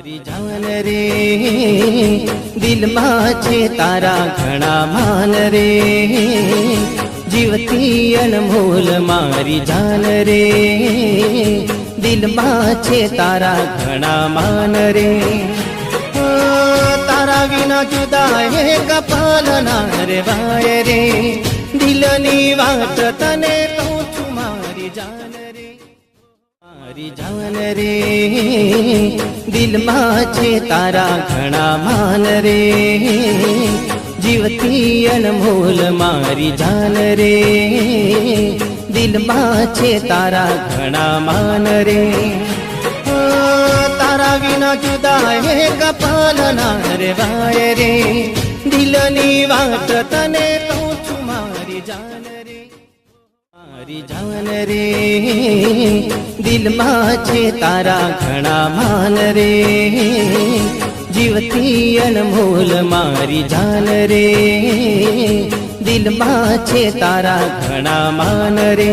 મારી જાન રે દિલમાં છે તારા ઘણા માન રે જીવતી અનમોલ મારી જાન રે દિલમાં છે તારા ઘણા માન રે તારા વિના જુદા હે કપાલ ના રે વાય રે દિલની વાત તને કહું છું મારી જાન રે મારી જાન રે દિલમાં છે તારા ઘણા માન રે જીવતી અનમોલ મારી જાન રે દિલમાં છે તારા ઘણા માન રે તારા વિના જુદા હે કપાલ ના રે વાય રે દિલની વાત તને કહું છું મારી જાન રે મારી જાન રે દિલમાં છે તારા ઘણા માન રે જીવતી અનમોલ મારી જાન રે દિલમાં છે તારા ઘણા માન રે।